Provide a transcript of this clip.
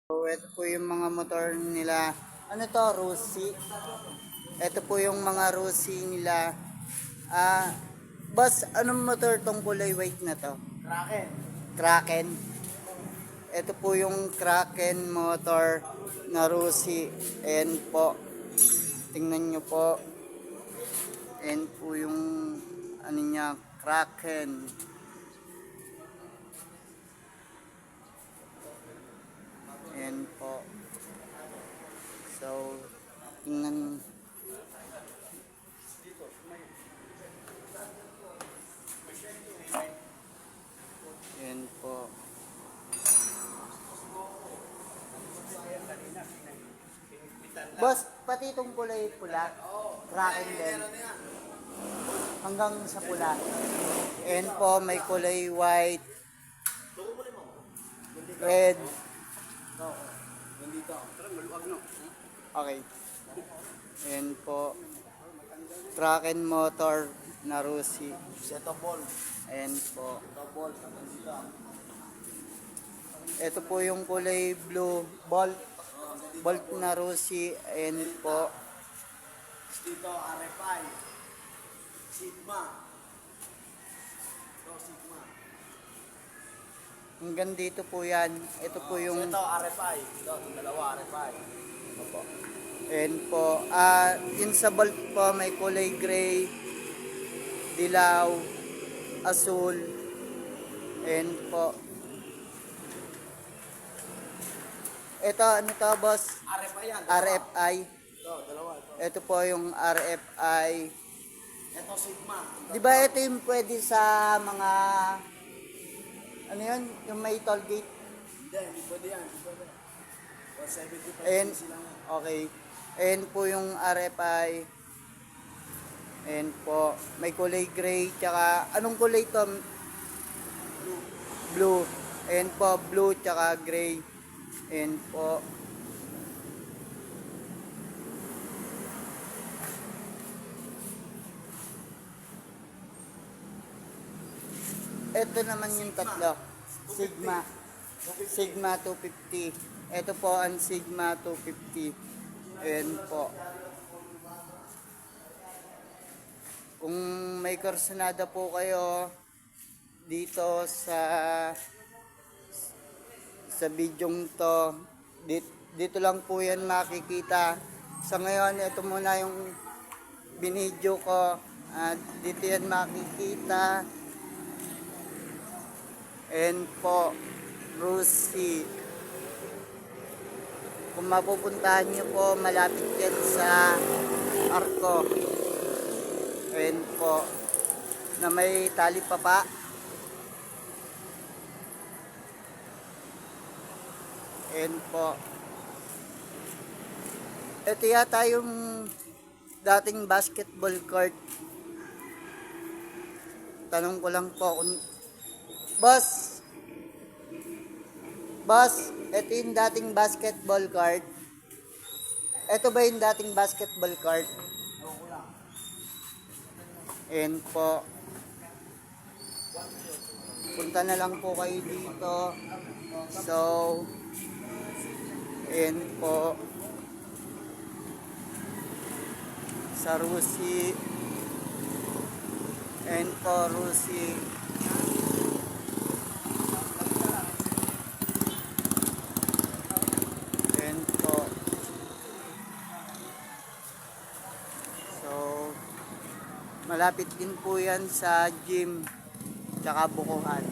So, ito po yung mga motor nila. Ano to, Rusi? Ito po yung mga Rusi nila. Ah, boss, anong motor tong kulay white na to? Kraken. Kraken. Ito po yung Kraken motor na Rusi. Ayan po. Tingnan nyo po. Ayan po yung ano niya, Kraken. Ayan po. So, tingnan. Ayan po. Boss, pati itong kulay pula, Kraken din. Hanggang sa pula. Ayan po, may kulay white, red. Okay. Ayan po. Kraken motor na Rusi. Seto ball. Ayan po. Ball. Ito po yung kulay blue, Bolt. Bolt na Rusi. Ayan po. Dito, RFI. Sigma. Ito, Sigma. Hanggang dito po yan. Ito po yung... Ito, RFI. Ito, dalawa RFI. Opo. Ayan po. Yun sa Bolt po, may kulay gray, dilaw, asul. Ayan po. Ito, ano to, boss? RFI yan. RFI. Ito, dalawa. Ito po yung RFI. Ito, Sigma. Di ba ito yung pwede sa mga... Ano yun? Yung may toll gate? Hindi pwede yan. Hindi pwede. 175 Ayan. cc lang yan. Okay. Ayan po yung RFI. Ayan po. May kulay gray. Tsaka, anong kulay to? Blue. Ayan po. Blue tsaka gray. Ayan po. Ito naman yung tatlo. Sigma. Sigma 250. Ito po ang Sigma 250. Ayan po. Kung may kursunada po kayo dito sa bidyong to, dito lang po yan makikita. Sa ngayon, ito muna yung binidyo ko. Dito yan makikita. And po, Rusi. Kung mapupuntahan nyo po, malapit yan sa Arco. And po, na may tali pa pa. And po, ito yata yung dating basketball court. Tanong ko lang po kung Boss, ito yung dating basketball court. Ito ba yung dating basketball court? Ayan po. Punta na lang po kayo dito. So, ayan po. Sa Rusi. Ayan po, Rusi. Malapit din po yan sa gym tsaka bukuhan.